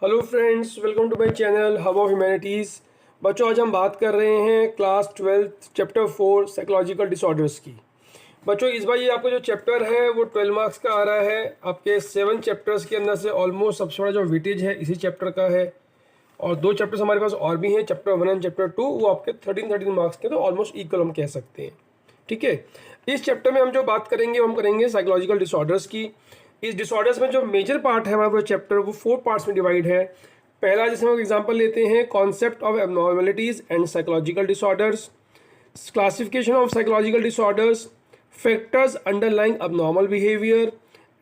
Hello friends, welcome to my channel hub of humanities. बच्चों, आज हम बात कर रहे हैं क्लास 12 चैप्टर 4 साइकोलॉजिकल डिसऑर्डर्स की। बच्चों, इस बार ये आपका जो चैप्टर है वो 12 मार्क्स का आ रहा है। आपके 7 चैप्टर्स के अंदर से ऑलमोस्ट सबसे बड़ा जो वेटेज है इसी चैप्टर का है। और 2 चैप्टर्स हमारे पास और भी हैं, चैप्टर 1 एंड चैप्टर 2, वो आपके 13 मार्क्स के, तो ऑलमोस्ट इक्वल हम कह सकते हैं। ठीक है, इस चैप्टर में हम जो बात करेंगे वो हम करेंगे साइकोलॉजिकल डिसऑर्डर्स की। इस डिसऑर्डर्स में जो मेजर पार्ट है हमारा पूरा चैप्टर वो 4 पार्ट्स में डिवाइड है। पहला, जैसे हम एग्जांपल लेते हैं, concept of abnormalities and psychological disorders, classification of psychological disorders, factors underlying abnormal behaviour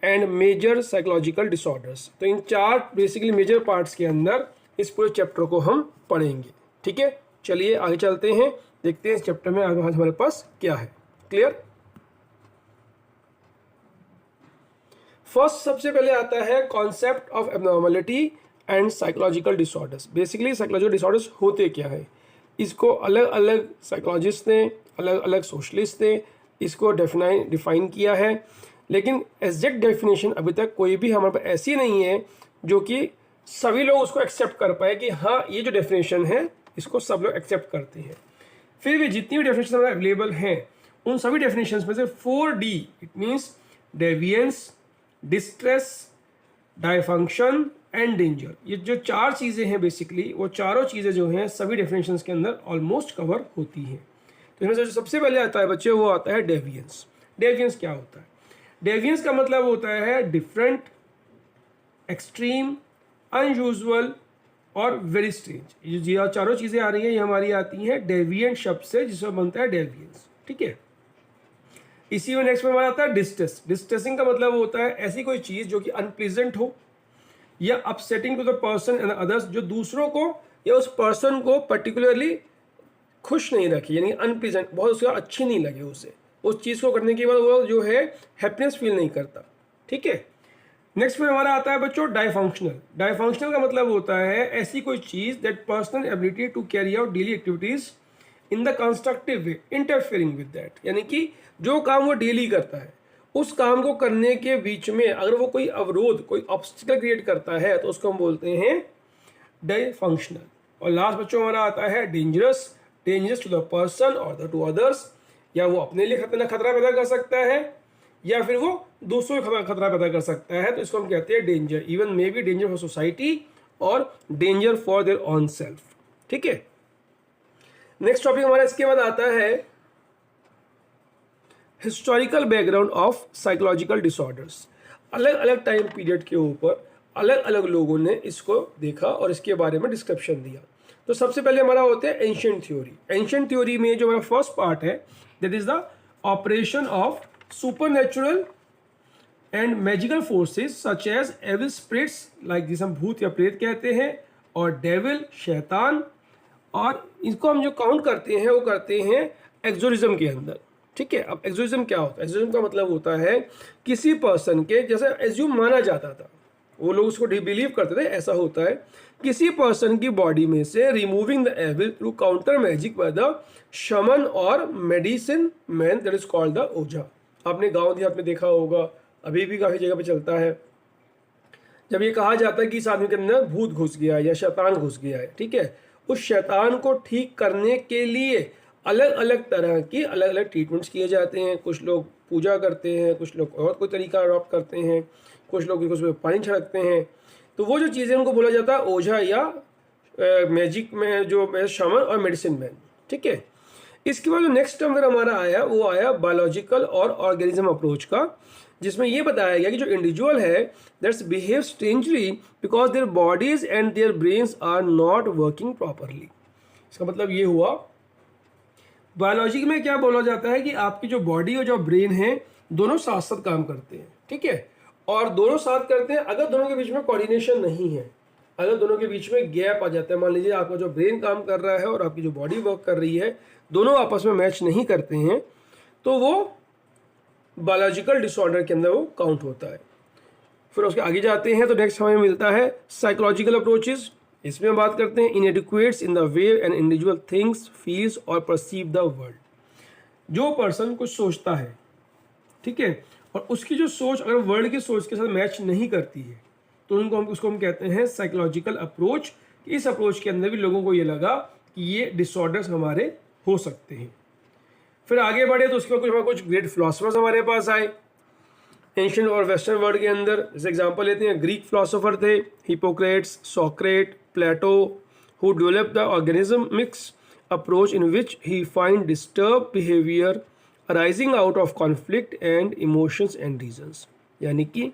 and major psychological disorders. तो इन 4 बेसिकली मेजर पार्ट्स के अंदर इस पूरे चैप्टर को हम पढ़ेंगे। ठीक है, चलिए आगे चलते हैं, देखते हैं इस चैप्टर में आगे हमारे पास क्या है। क्लियर? फर्स्ट, सबसे पहले आता है concept of abnormality and psychological disorders. Basically psychological disorders होते क्या है, इसको अलग अलग साइकोलॉजिस्ट ने, अलग अलग सोशलिस्ट ने इसको डिफाइन किया है, लेकिन एग्जैक्ट डेफिनेशन अभी तक कोई भी हमारे पास ऐसी नहीं है जो कि सभी लोग उसको एक्सेप्ट कर पाए कि हाँ ये जो डेफिनेशन है इसको सब लोग एक्सेप्ट करते हैं। फिर भी जितनी भी डेफिनेशन हमारे अवेलेबल हैं उन सभी डेफिनेशंस में से 4D, it means deviance, distress, dysfunction and danger, ये जो 4 चीज़ें हैं बेसिकली, वो चारों चीज़ें जो हैं सभी डेफिनेशंस के अंदर ऑलमोस्ट कवर होती हैं। तो इसमें से जो सबसे पहले आता है बच्चे, वो आता है डेविएंस। डेविएंस क्या होता है? डेविएंस का मतलब होता है डिफरेंट, एक्सट्रीम, अनयूजुअल और वेरी स्ट्रेंज। ये चारों चीज़ें आ रही हैं, ये हमारी आती हैं डेविएंट शब्द से, जिसमें बनता है डेविएंस। ठीक है, इसी में नेक्स्ट में हमारा आता है डिस्ट्रेस। डिस्ट्रेसिंग का मतलब होता है ऐसी कोई चीज़ जो कि अनप्लीजेंट हो या upsetting to the person and others, जो दूसरों को या उस पर्सन को पर्टिकुलरली खुश नहीं रखे, यानी अनप्लीजेंट, बहुत उसका अच्छी नहीं लगे उसे, उस चीज़ को करने के बाद वो जो है हैप्पीनेस फील नहीं करता। ठीक है, नेक्स्ट में हमारा आता है बच्चों डायफंक्शनल। डायफंक्शनल का मतलब होता है ऐसी कोई चीज़ that personal ability to carry out daily activities in the constructive way interfering with that, यानी कि जो काम वो डेली करता है उस काम को करने के बीच में अगर वो कोई अवरोध, कोई ऑब्स्टिकल क्रिएट करता है तो उसको हम बोलते हैं डायफंक्शनल। और लास्ट बच्चों हमारा आता है dangerous. Dangerous to the person और द टू अदर्स, या वो अपने लिए खतरा पैदा कर सकता है या फिर वो दूसरों को खतरा पैदा कर सकता है, तो इसको हम कहते हैं danger. Even may be danger for society और danger for their own self. ठीक है, नेक्स्ट टॉपिक हमारा इसके बाद आता है historical background of psychological disorders. अलग अलग टाइम पीरियड के ऊपर अलग अलग लोगों ने इसको देखा और इसके बारे में डिस्क्रिप्शन दिया। तो सबसे पहले हमारा होता है एंशिएंट थ्योरी। एंशिएंट थ्योरी में जो हमारा फर्स्ट पार्ट है that is the operation of supernatural and magical forces such as evil spirits, like जिसे हम भूत या प्रेत कहते हैं, और डेविल, शैतान। और इसको हम जो काउंट करते हैं वो करते हैं एक्सोरिज्म के अंदर। ठीक है, अब एक्सोरिज्म क्या होता है? एक्सोरिज्म का मतलब होता है किसी पर्सन के, जैसे एज्यूम माना जाता था, वो लोग उसको बिलीव करते थे, ऐसा होता है किसी पर्सन की बॉडी में से removing the evil through counter magic by the shaman और medicine man, that is called the ojha. आपने गांव देहात में देखा होगा, अभी भी काफ़ी जगह पे चलता है, जब ये कहा जाता है कि इस आदमी के अंदर भूत घुस गया है या शैतान घुस गया है, ठीक है, उस शैतान को ठीक करने के लिए अलग अलग तरह की अलग अलग ट्रीटमेंट्स किए जाते हैं। कुछ लोग पूजा करते हैं, कुछ लोग और कोई तरीका अडॉप्ट करते हैं, कुछ लोग उसमें पानी छिड़कते हैं। तो वो जो चीज़ें उनको बोला जाता है ओझा या मैजिक में जो शमन और मेडिसिन मैन। ठीक है, इसके बाद जो नेक्स्ट टर्म फिर हमारा आया वो आया बायोलॉजिकल और ऑर्गेनिज्म अप्रोच का, जिसमें ये बताया गया कि जो इंडिविजुअल है that's behave strangely because their bodies and their brains are not working properly. इसका मतलब ये हुआ, बायोलॉजी में क्या बोला जाता है कि आपकी जो बॉडी और जो ब्रेन है दोनों साथ साथ काम करते हैं। ठीक है, और दोनों साथ करते हैं अगर दोनों के बीच में कोऑर्डिनेशन नहीं है, अगर दोनों के बीच में गैप आ जाता है, मान लीजिए आपका जो ब्रेन काम कर रहा है और आपकी जो बॉडी वर्क कर रही है, दोनों आपस में मैच नहीं करते हैं, तो वो बायोलॉजिकल डिसऑर्डर के अंदर वो काउंट होता है। फिर उसके आगे जाते हैं तो नेक्स्ट हमें मिलता है साइकोलॉजिकल अप्रोचेस। इसमें हम बात करते हैं inadequates in the way an individual thinks, feels और परसीव द वर्ल्ड। जो पर्सन कुछ सोचता है, ठीक है, और उसकी जो सोच अगर वर्ल्ड की सोच के साथ मैच नहीं करती है, तो उसको हम कहते हैं साइकोलॉजिकल अप्रोच। इस अप्रोच के अंदर भी लोगों को ये लगा कि ये डिसऑर्डर्स हमारे हो सकते हैं। फिर आगे बढ़े तो उसके बाद कुछ ग्रेट फिलोसफर्स हमारे पास आए एंशिएंट और वेस्टर्न वर्ल्ड के अंदर। जैसे एग्जांपल लेते हैं, ग्रीक फिलोसोफर थे Hippocrates, Socrates, Plato, who develop the organismics approach in which he find disturb behaviour arising out of conflict and emotions and reasons. यानी कि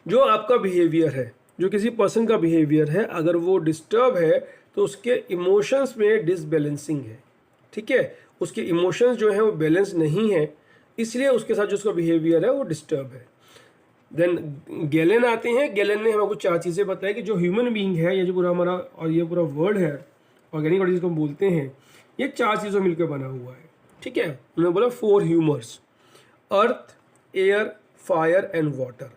जो आपका बिहेवियर है, जो किसी पर्सन का बिहेवियर है, अगर वो डिस्टर्ब है तो उसके इमोशंस में डिसबैलेंसिंग है, ठीक है, उसके इमोशंस जो हैं वो बैलेंस नहीं है, इसलिए उसके साथ जो उसका बिहेवियर है वो डिस्टर्ब है। देन गैलन आते हैं। गैलन ने हमको 4 चीज़ें बताई कि जो ह्यूमन बीइंग है, ये जो पूरा हमारा और ये पूरा वर्ल्ड है, ऑर्गेनिक बॉडी जिसको हम बोलते हैं, ये 4 चीज़ों मिलकर बना हुआ है, ठीक है। उन्होंने बोला 4 humours, earth, air, fire and water,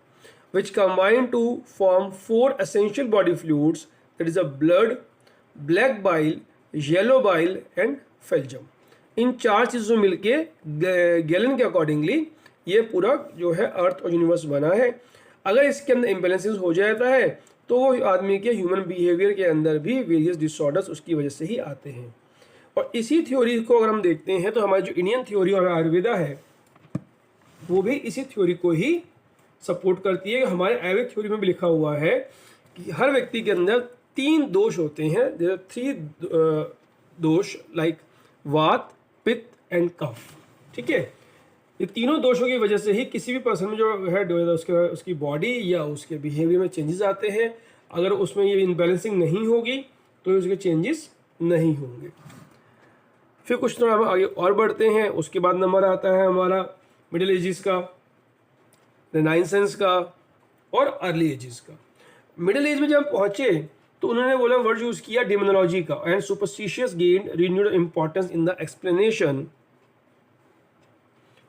which combine to form 4 essential body fluids, that is a blood, black bile, yellow bile and phlegm। इन 4 चीज़ों मिलके गैलन के अकॉर्डिंगली ये पूरा जो है अर्थ और यूनिवर्स बना है। अगर इसके अंदर इम्बैलेंसेस हो जाता है तो वो आदमी के ह्यूमन बिहेवियर के अंदर भी वेरियस डिसऑर्डर्स उसकी वजह से ही आते हैं। और इसी थ्योरी को अगर हम देखते हैं तो हमारी जो इंडियन थ्योरी और आयुर्वेदा है वो भी इसी थ्योरी को ही सपोर्ट करती है। हमारे आयुर्वेद थ्योरी में भी लिखा हुआ है कि हर व्यक्ति के अंदर 3 दोष होते हैं, देयर आर 3 दोष, लाइक वात, पित्त एंड कफ, ठीक है। ये तीनों दोषों की वजह से ही किसी भी पर्सन में जो है उसकी बॉडी या उसके बिहेवियर में चेंजेस आते हैं। अगर उसमें ये इनबैलेंसिंग नहीं होगी तो उसके चेंजेस नहीं होंगे। फिर कुछ थोड़ा हम आगे और बढ़ते हैं। उसके बाद नंबर आता है हमारा मिडिल एजेस का, रेनाइसेंस का और अर्ली एजेस का। मिडिल एज में जब पहुंचे तो उन्होंने बोला वर्ड यूज किया डिमोनोलॉजी का, and superstitious gain renewed importance in the explanation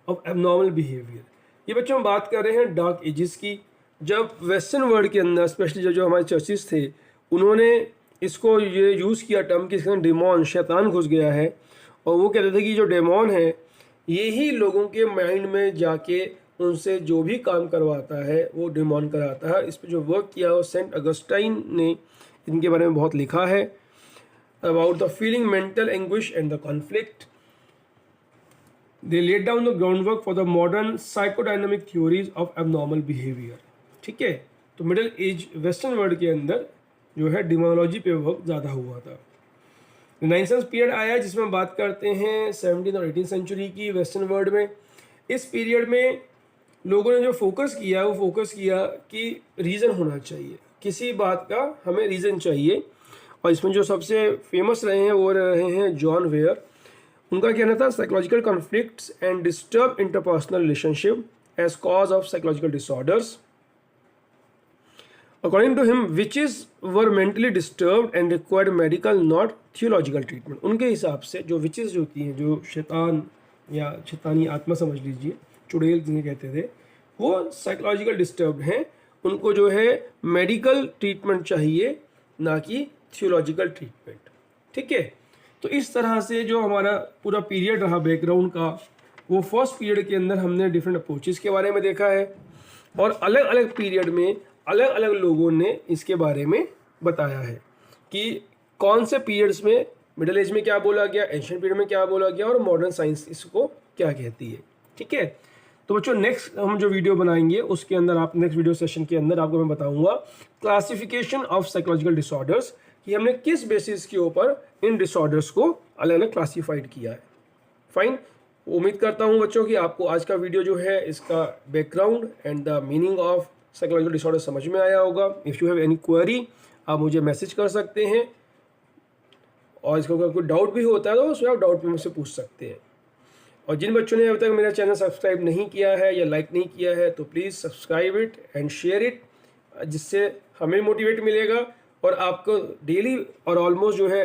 of abnormal behaviour. ये बच्चों हम बात कर रहे हैं डार्क एजेस की, जब वेस्टर्न वर्ल्ड के अंदर स्पेशली जो हमारे चर्चिस थे उन्होंने इसको ये यूज़ किया टर्म कि इसके अंदर डेमॉन, शैतान घुस गया है। और वो कहते थे कि जो डेमॉन है ये ही लोगों के माइंड में जाके उनसे जो भी काम करवाता है वो डेमॉन कराता है। इस पर जो वर्क किया वो सेंट अगस्टाइन ने इनके बारे में बहुत लिखा है, about the feeling mental anguish and the conflict. They laid down the ground work for the modern psychodynamic theories of abnormal behaviour, ठीक है। तो मिडिल एज वेस्टर्न वर्ल्ड के अंदर जो है डिमोनोलॉजी पे वर्क ज़्यादा हुआ था। रेनाइसेंस पीरियड आया जिसमें हम बात करते हैं 17th और 18th सेंचुरी की वेस्टर्न वर्ल्ड में। इस पीरियड में लोगों ने जो फोकस किया वो फोकस किया कि रीज़न होना चाहिए, किसी बात का हमें रीज़न चाहिए। और इसमें जो सबसे फेमस रहे हैं वो रहे हैं जॉन वेयर। उनका कहना था psychological conflicts and disturb interpersonal relationship as cause of psychological disorders. According to him witches were mentally disturbed and required medical not theological treatment. उनके हिसाब से जो विचेस जो होती हैं, जो शैतान या शैतानी आत्मा समझ लीजिए, चुड़ैल जिन्हें कहते थे, वो साइकोलॉजिकल डिस्टर्ब हैं, उनको जो है मेडिकल ट्रीटमेंट चाहिए ना कि थियोलॉजिकल ट्रीटमेंट, ठीक है। तो इस तरह से जो हमारा पूरा पीरियड रहा बैकग्राउंड का, वो फर्स्ट पीरियड के अंदर हमने डिफरेंट अप्रोचेस के बारे में देखा है और अलग अलग पीरियड में अलग अलग लोगों ने इसके बारे में बताया है कि कौन से पीरियड्स में मिडिल एज में क्या बोला गया, एंशिएंट पीरियड में क्या बोला गया और मॉडर्न साइंस इसको क्या कहती है, ठीक है। तो बच्चों नेक्स्ट हम जो वीडियो बनाएंगे उसके अंदर नेक्स्ट वीडियो सेशन के अंदर आपको मैं बताऊंगा क्लासिफिकेशन ऑफ साइकोलॉजिकल डिसऑर्डर्स, कि हमने किस बेसिस के ऊपर इन डिसऑर्डर्स को अलग अलग क्लासीफाइड किया है। फाइन, उम्मीद करता हूँ बच्चों कि आपको आज का वीडियो जो है इसका background and the meaning of psychological disorder समझ में आया होगा। If you have any query आप मुझे मैसेज कर सकते हैं और इसका अगर कोई डाउट भी होता है तो उसमें आप डाउट में मुझसे पूछ सकते हैं। और जिन बच्चों ने अभी तक मेरा चैनल सब्सक्राइब नहीं किया है या लाइक नहीं किया है तो please subscribe it and share it, जिससे हमें मोटिवेट मिलेगा और आपको डेली और ऑलमोस्ट जो है